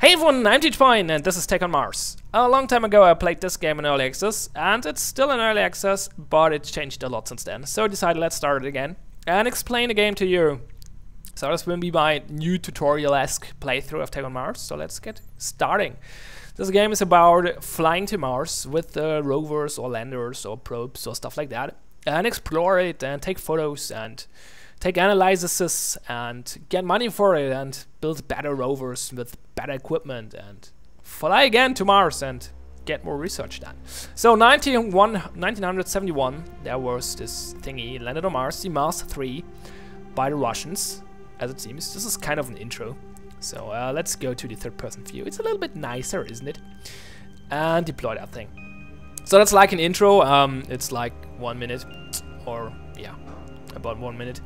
Hey everyone, I'm s3p1 and this is Take on Mars. A long time ago I played this game in early access, and it's still in early access, but it's changed a lot since then. So I decided let's start it again and explain the game to you. So this will be my new tutorial-esque playthrough of Take on Mars, so let's get starting. This game is about flying to Mars with rovers or landers or probes or stuff like that, and explore it and take photos and take analyses and get money for it and build better rovers with better equipment and fly again to Mars and get more research done. So 1971 there was this thingy landed on Mars, the Mars 3, by the Russians, as it seems. This is kind of an intro. So let's go to the third-person view. It's a little bit nicer, isn't it? And deploy that thing. So that's like an intro. It's like 1 minute, or yeah, about 1 minute.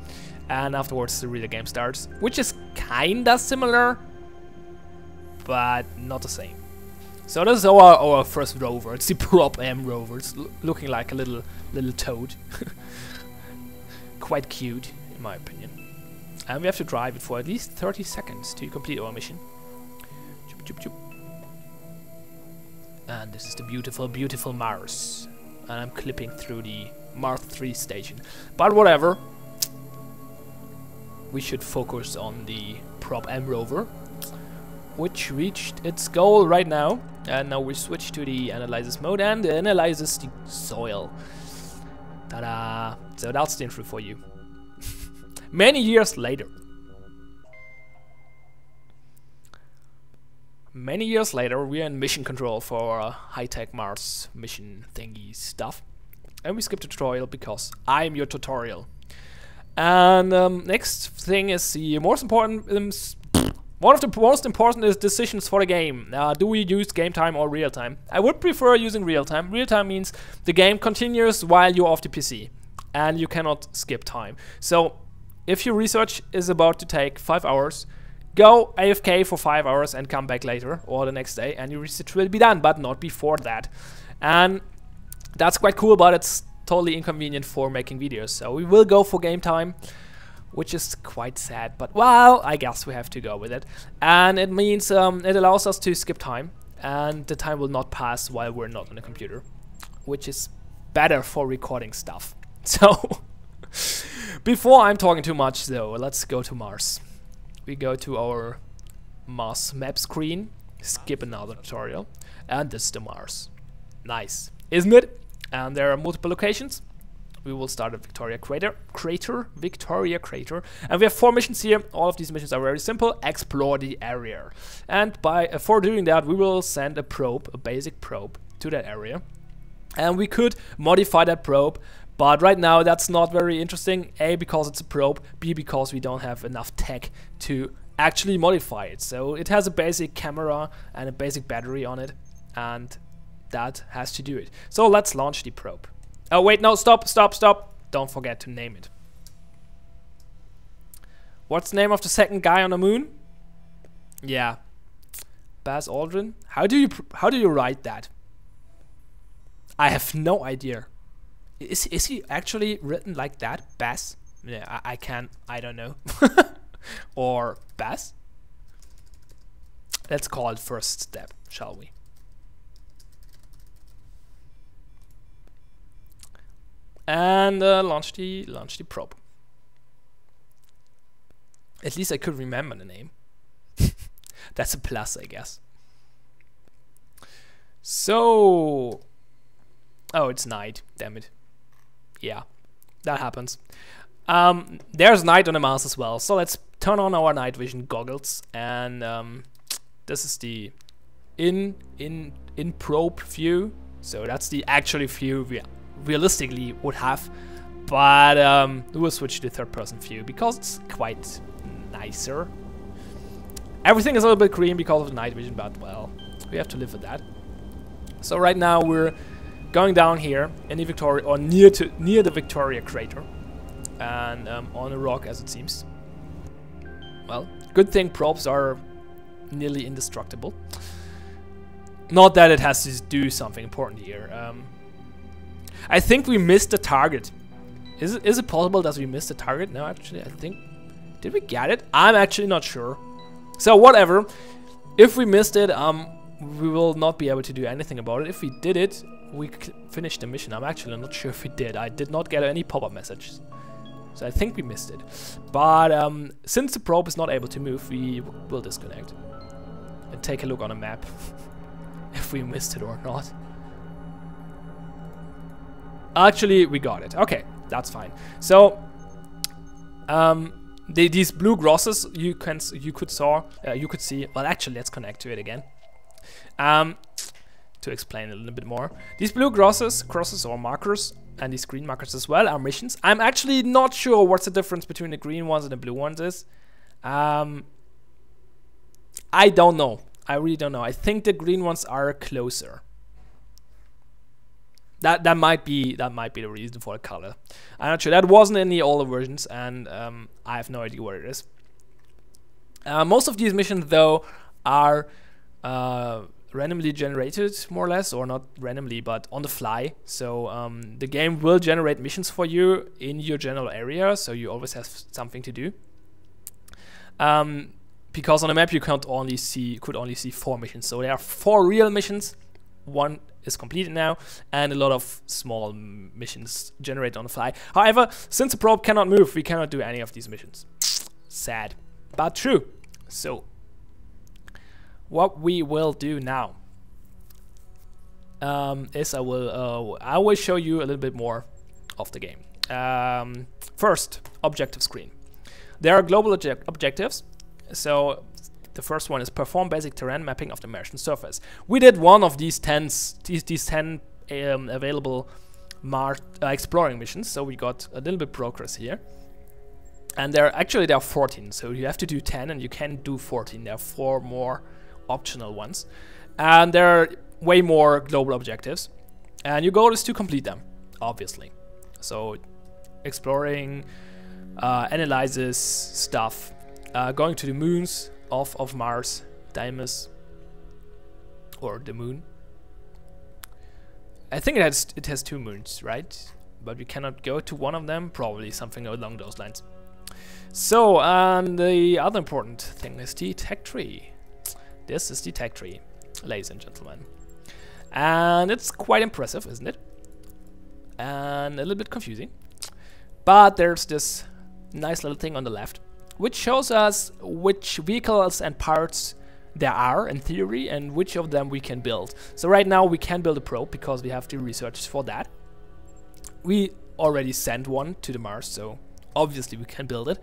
And afterwards the real game starts, which is kinda similar, but not the same. So this is our first rover. It's the Prop M rover. It's looking like a little toad. Quite cute, in my opinion. And we have to drive it for at least 30 seconds to complete our mission. Choop, choop, choop. And this is the beautiful, beautiful Mars. And I'm clipping through the Mars 3 station. But whatever. We should focus on the Prop M rover, which reached its goal right now. And now we switch to the analysis mode and analyzes the soil. Ta-da! So that's the intro for you. Many years later. Many years later, we are in mission control for a high-tech Mars mission thingy stuff. And we skip the tutorial because I'm your tutorial. And next thing is the most important, one of the most important is decisions for the game. Do we use game time or real time? I would prefer using real time. Real time means the game continues while you're off the PC, and you cannot skip time. So if your research is about to take 5 hours, go AFK for 5 hours and come back later or the next day, and your research will be done, but not before that. And that's quite cool, but it's totally inconvenient for making videos. So we will go for game time, which is quite sad, but well, I guess we have to go with it. And it means it allows us to skip time, and the time will not pass while we're not on the computer, which is better for recording stuff. So before I'm talking too much though, let's go to Mars. We go to our Mars map screen, skip another tutorial, and this is the Mars. Nice, isn't it? And there are multiple locations. We will start at Victoria Crater, and we have 4 missions here. All of these missions are very simple. Explore the area, and for doing that, we will send a probe, a basic probe, to that area, and we could modify that probe. But right now that's not very interesting. A, because it's a probe. B, because we don't have enough tech to actually modify it. So it has a basic camera and a basic battery on it, and that has to do it. So let's launch the probe. Oh wait, no, stop. Don't forget to name it. What's the name of the second guy on the moon? Yeah, Buzz Aldrin. How do you write that? I have no idea. Is he actually written like that? Bass? Yeah, I don't know. Or Bass? Let's call it first step, shall we? And launch the probe. At least I could remember the name. That's a plus, I guess. So, oh, it's night. Damn it. Yeah, that happens. There's night on the Mars as well, so let's turn on our night vision goggles, and this is the in probe view. So that's the actual view we realistically would have, but we will switch to third-person view because it's quite nicer. Everything is a little bit green because of the night vision, but well, we have to live with that. So right now we're going down here in the Victoria, or near the Victoria crater, and on a rock, as it seems. Well, good thing probes are nearly indestructible. Not that it has to do something important here. I think we missed the target. Is it possible that we missed the target? No, actually, I think... Did we get it? I'm actually not sure. So whatever. If we missed it, we will not be able to do anything about it. If we did it, we finished the mission. I'm actually not sure if we did. I did not get any pop-up messages, so I think we missed it. But since the probe is not able to move, we will disconnect and take a look on a map if we missed it or not. Actually, we got it. Okay, that's fine. So these blue crosses you could see. Well, actually, let's connect to it again. To explain a little bit more, these blue crosses or markers, and these green markers as well, are missions. I'm actually not sure what's the difference between the green ones and the blue ones is. I don't know. I really don't know. I think the green ones are closer. That might be the reason for the color. I'm not sure. That wasn't in the older versions, and I have no idea what it is. Most of these missions, though, are randomly generated, more or less, or not randomly, but on the fly. So the game will generate missions for you in your general area, so you always have something to do. Because on the map you could only see 4 missions, so there are 4 real missions. 1 is completed now, and a lot of small missions generated on the fly. However, since the probe cannot move, we cannot do any of these missions. Sad, but true. So what we will do now is I will show you a little bit more of the game. First, objective screen. There are global objectives. So the first one is perform basic terrain mapping of the Martian surface. We did one of these 10 available exploring missions, so we got a little bit progress here. And there are 14, so you have to do 10 and you can do 14. There are 4 more optional ones, and there are way more global objectives, and your goal is to complete them, obviously. So exploring, analysis stuff, going to the moons of Mars, Deimos, or the moon. I think it has 2 moons, right? But we cannot go to one of them, probably something along those lines. So the other important thing is the tech tree. This is the tech tree, ladies and gentlemen. And it's quite impressive, isn't it? And a little bit confusing. But there's this nice little thing on the left, which shows us which vehicles and parts there are in theory and which of them we can build. So right now we can build a probe because we have the research for that. We already sent one to the Mars, so obviously we can build it.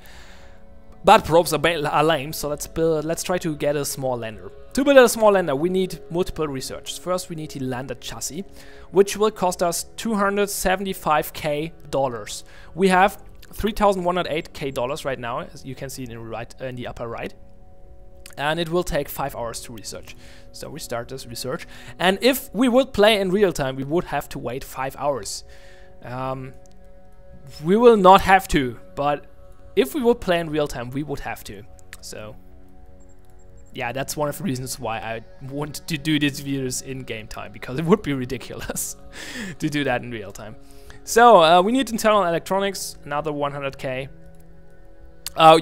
But probes are lame, so let's try to get a small lander. To build a small lander, we need multiple research. First, we need the lander chassis, which will cost us $275K. We have $3,108K right now, as you can see in the upper right. And it will take 5 hours to research. So we start this research. And if we would play in real time, we would have to wait 5 hours. We will not have to, but if we would play in real time, we would have to. So yeah, that's one of the reasons why I want to do these videos in game time, because it would be ridiculous to do that in real time. So we need internal electronics, another 100K.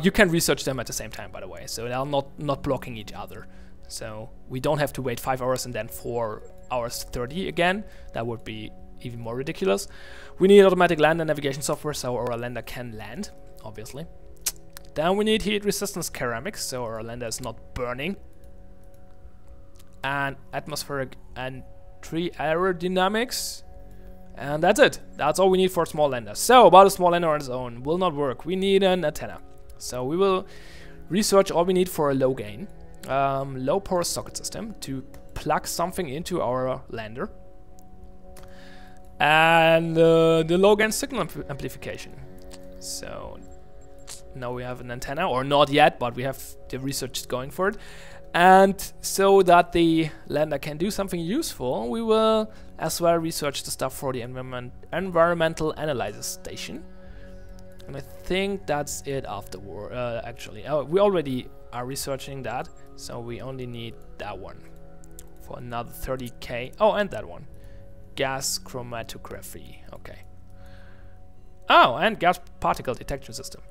You can research them at the same time, by the way, so they're not blocking each other. So we don't have to wait 5 hours and then 4 hours 30 again. That would be even more ridiculous. We need automatic land and navigation software, so our lander can land, obviously. Then we need heat resistance ceramics, so our lander is not burning. And atmospheric entry aerodynamics. And that's it. That's all we need for a small lander. So about a small lander on its own will not work. We need an antenna. So we will research all we need for a low gain, low power socket system to plug something into our lander. And the low gain signal amplification. So now we have an antenna, or not yet, but we have the research going for it. And so that the lander can do something useful, we will as well research the stuff for the environmental analysis station. And I think that's it afterward. Actually, we already are researching that, so we only need that one for another 30K. Oh, and that one, gas chromatography. Okay. Oh, and gas particle detection system.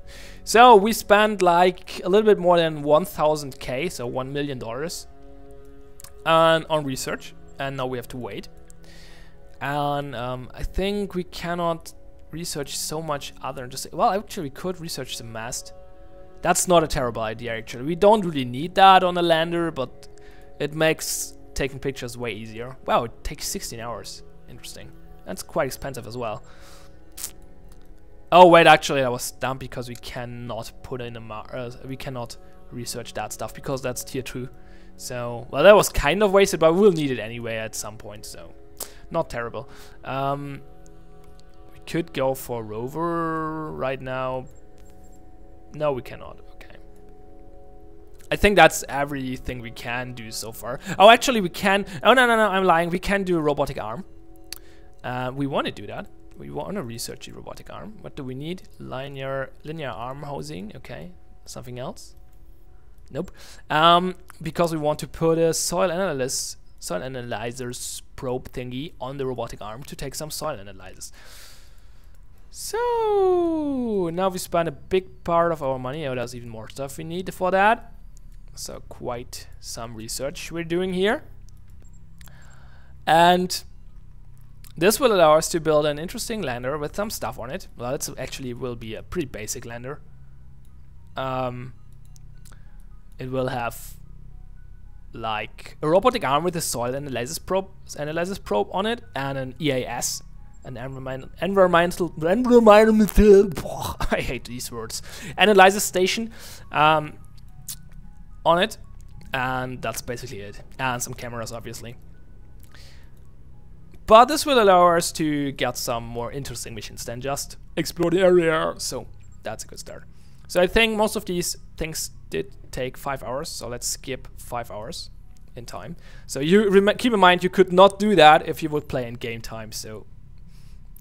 So we spent like a little bit more than 1,000K, so $1 million, and on research, and now we have to wait. And I think we cannot research so much other than just, well, actually we could research the mast. That's not a terrible idea actually. We don't really need that on a lander, but it makes taking pictures way easier. Wow, it takes 16 hours. Interesting. That's quite expensive as well. Oh wait, actually I was dumb because we cannot put in a we cannot research that stuff because that's tier 2. So, well, that was kind of wasted, but we'll need it anyway at some point, so not terrible. We could go for rover right now. No, we cannot. Okay. I think that's everything we can do so far. Oh, actually we can. Oh, no, I'm lying. We can do a robotic arm. We want to do that. We want to research the robotic arm. What do we need? Linear arm housing. Okay. Something else? Nope. Because we want to put a soil analyzer's probe thingy on the robotic arm to take some soil analysis. So now we spent a big part of our money. Oh, there's even more stuff we need for that. So quite some research we're doing here. And this will allow us to build an interesting lander with some stuff on it. Well, it actually will be a pretty basic lander. It will have like a robotic arm with a soil analysis probe on it, and an EAS, an environmental I hate these words, analysis station on it, and that's basically it, and some cameras obviously. But this will allow us to get some more interesting missions than just explore the area, so that's a good start. So I think most of these things did take 5 hours, so let's skip 5 hours in time. So you keep in mind you could not do that if you would play in game time, so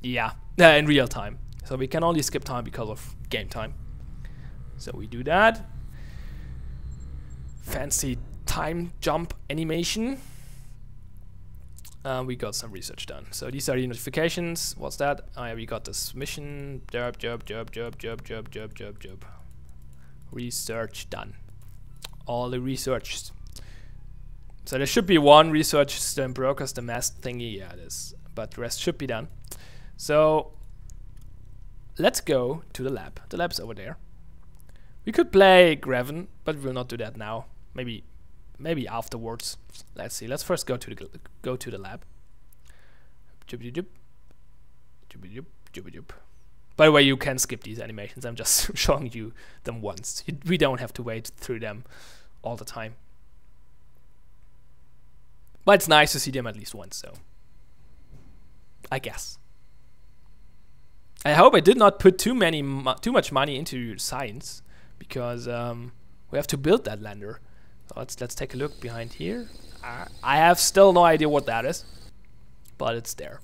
yeah, in real time. So we can only skip time because of game time. So we do that. Fancy time jump animation. We got some research done. So these are the notifications. What's that? Oh yeah, we got this mission. Job. Research done. All the research. So there should be one research system brokers, the mast thingy. Yeah, it is. But the rest should be done. So let's go to the lab. The lab's over there. We could play Graven, but we will not do that now. Maybe afterwards. Let's see. Let's first go to the lab. By the way, you can skip these animations. I'm just showing you them once. We don't have to wait through them all the time. But it's nice to see them at least once, so I guess. I hope I did not put too much money into science, because we have to build that lander. So let's take a look behind here. I have still no idea what that is, but it's there.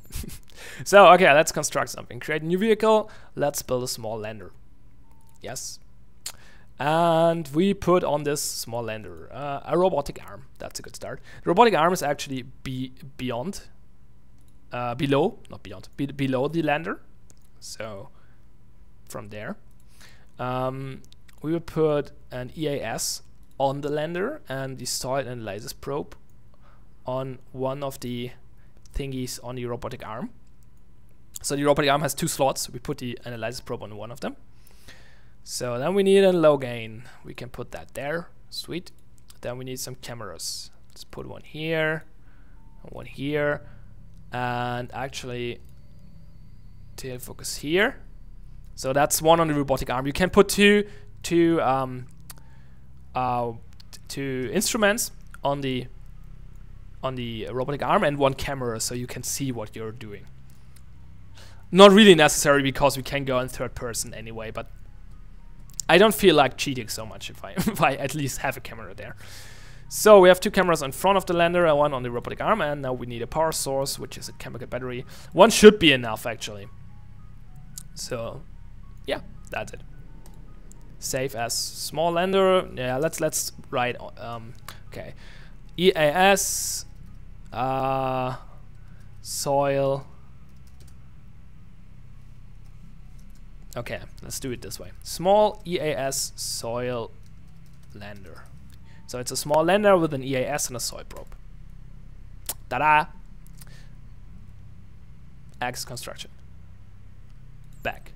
So okay, let's construct something. Create a new vehicle. Let's build a small lander. Yes. And we put on this small lander a robotic arm. That's a good start. The robotic arm is actually below the lander. So from there, we will put an EAS on the lander and the soil analysis probe on one of the thingies on the robotic arm. So the robotic arm has 2 slots. We put the analysis probe on one of them. So then we need a low gain. We can put that there. Sweet. Then we need some cameras. Let's put one here, and one here, and actually tail focus here. So that's one on the robotic arm. You can put two instruments on the robotic arm and one camera, so you can see what you're doing. Not really necessary because we can go in third person anyway, but I don't feel like cheating so much if I at least have a camera there. So we have 2 cameras in front of the lander and one on the robotic arm, and now we need a power source, which is a chemical battery. One should be enough actually. So yeah, that's it. Save as small lander. Yeah, let's write okay. EAS soil. Okay, let's do it this way. Small EAS soil lander. So it's a small lander with an EAS and a soil probe. Ta-da! Axis construction. Back.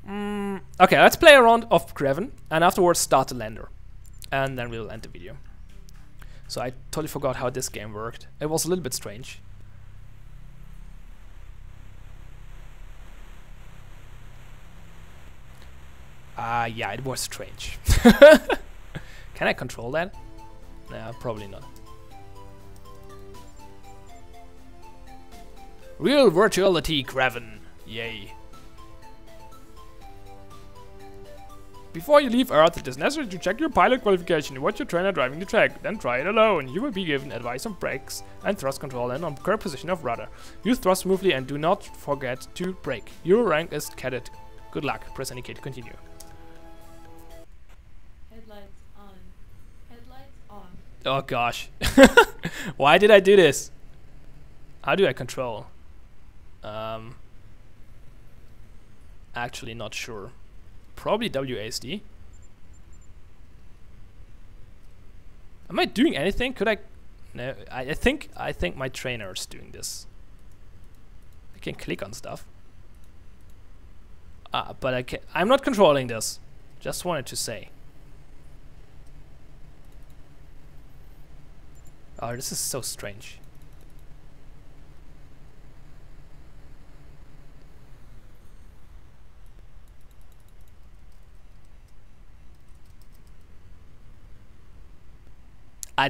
Okay, let's play a round of Graven, and afterwards start the lander. And then we'll end the video. So I totally forgot how this game worked. It was a little bit strange. Yeah, it was strange. Can I control that? No, probably not. Real virtuality, Graven. Yay. Before you leave Earth, it is necessary to check your pilot qualification and watch your trainer driving the track. Then try it alone. You will be given advice on brakes and thrust control and on current position of rudder. Use thrust smoothly and do not forget to brake. Your rank is cadet. Good luck. Press any key to continue. Headlights on. Headlights on. Oh gosh. Why did I do this? How do I control? Actually not sure. Probably WASD. Am I doing anything? Could I? No, I think my trainer is doing this. I can click on stuff. But I can. I'm not controlling this. Just wanted to say. Oh, this is so strange.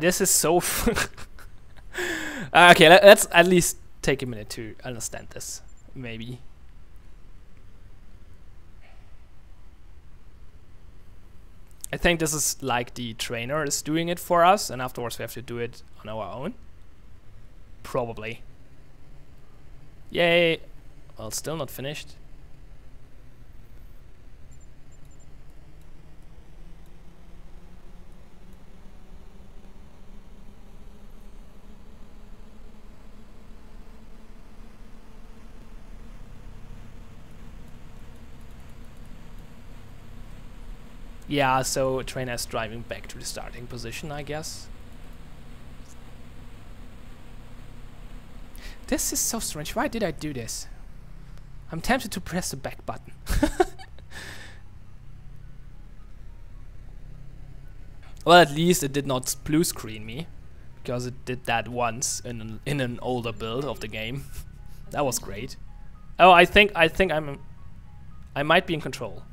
This is so okay, let's at least take a minute to understand this, maybe. I think this is like the trainer is doing it for us, and afterwards we have to do it on our own. Probably. Yay! Well, still not finished. Yeah, so trainer is driving back to the starting position, I guess. This is so strange. Why did I do this? I'm tempted to press the back button. Well, at least it did not blue screen me, because it did that once in an older build of the game. That was great. Oh, I think I might be in control.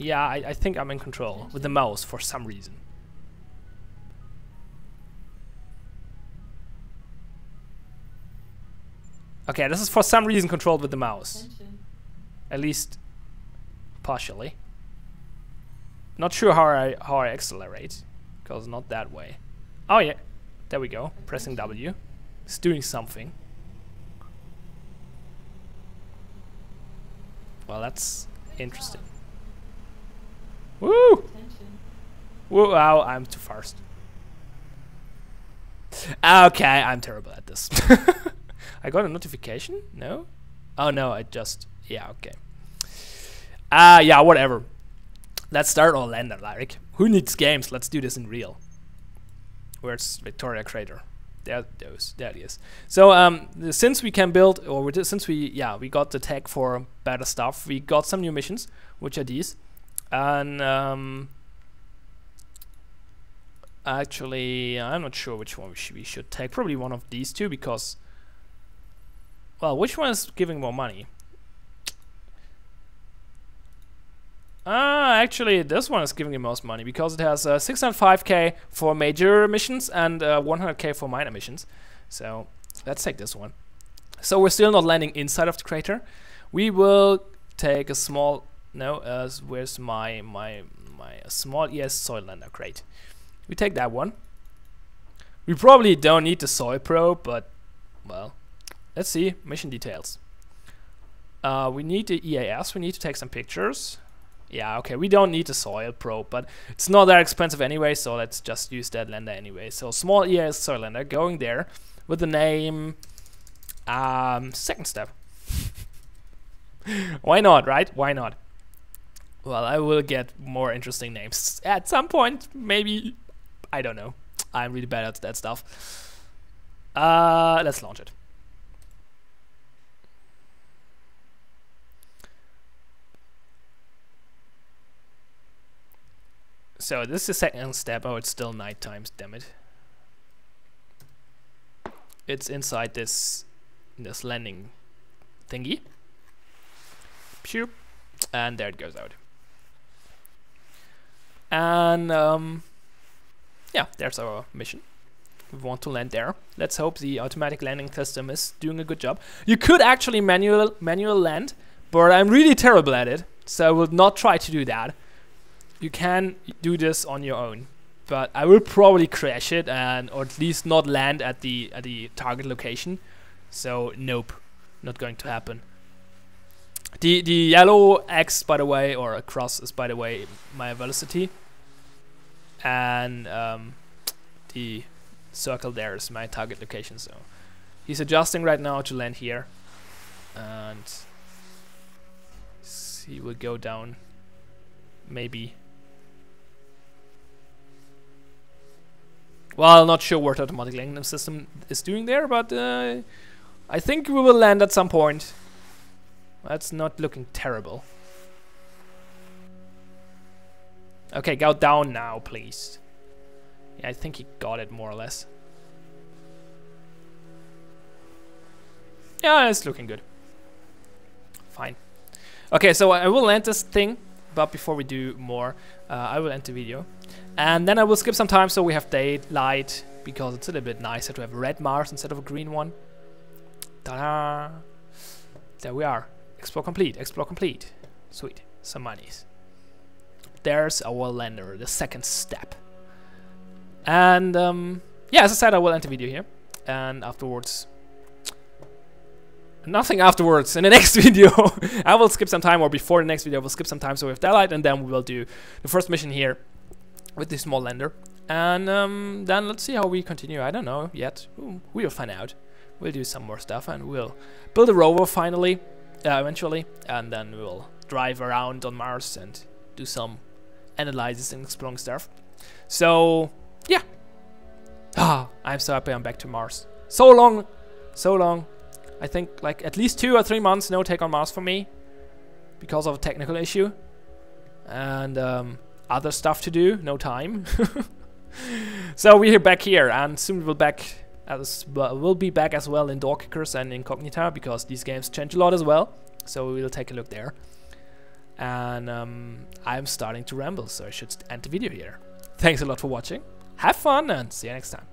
Yeah, I think I'm in control with the mouse for some reason. Okay, this is for some reason controlled with the mouse. At least partially. Not sure how I accelerate, because not that way. Oh yeah, there we go. Pressing W. It's doing something. Well, that's interesting. Woo! Woo! Wow, I'm too fast. Okay, I'm terrible at this. I got a notification? No? Oh no, I just... Yeah, okay. Yeah, whatever. Let's start our lander, like. Who needs games? Let's do this in real. Where's Victoria Crater? There it is. So, since we can build, or since we got the tag for better stuff, we got some new missions, which are these. And actually, I'm not sure which one we should take. Probably one of these two, because, well, which one is giving more money? Actually, this one is giving the most money, because it has 605k for major missions and 100k for minor missions. So let's take this one. So we're still not landing inside of the crater. We will take a small... No, where's my small ES soil lander? Great. We take that one. We probably don't need the soil probe, but well, let's see. Mission details. We need the EAS. We need to take some pictures. Yeah, okay. We don't need the soil probe, but it's not that expensive anyway, so let's just use that lander anyway. So small EAS soil lander going there with the name second step. Why not, right? Why not? Well, I will get more interesting names at some point, maybe. I don't know. I'm really bad at that stuff. Let's launch it. So this is the second step. Oh, it's still night times, damn it. It's inside this landing thingy. Shoop. And there it goes out. And yeah, there's our mission. We want to land there. Let's hope the automatic landing system is doing a good job. You could actually manual land, but I'm really terrible at it, so I will not try to do that. You can do this on your own, but I will probably crash it or at least not land at the target location. So nope, not going to happen. The yellow X, by the way, or a cross is, by the way, my velocity, and the circle there is my target location. So he's adjusting right now to land here, and he will go down maybe. Well, not sure what automatic landing system is doing there, but I think we will land at some point. That's not looking terrible. Okay, go down now, please. Yeah, I think he got it more or less. Yeah, it's looking good. Fine. Okay, so I will land this thing, but before we do more, I will end the video. And then I will skip some time so we have daylight, because it's a little bit nicer to have a red Mars instead of a green one. Ta-da! There we are. Explore complete, explore complete. Sweet, some monies. There's our lander, the second step. And yeah, as I said, I will end the video here. And afterwards... Nothing afterwards. In the next video, I will skip some time, or before the next video, I will skip some time so we have daylight, and then we will do the first mission here with the small lander. And then let's see how we continue. I don't know yet. We'll find out. We'll do some more stuff, and we'll build a rover finally, eventually, and then we'll drive around on Mars and do some analysis and exploring stuff. So yeah, I'm so happy I'm back to Mars. So long. I think like at least 2 or 3 months no take on Mars for me because of a technical issue and other stuff to do, no time. So we're back here, and soon we'll be back as well in Door Kickers and Incognita, because these games change a lot as well. So we'll take a look there. And I'm starting to ramble, so I should end the video here. Thanks a lot for watching. Have fun and see you next time.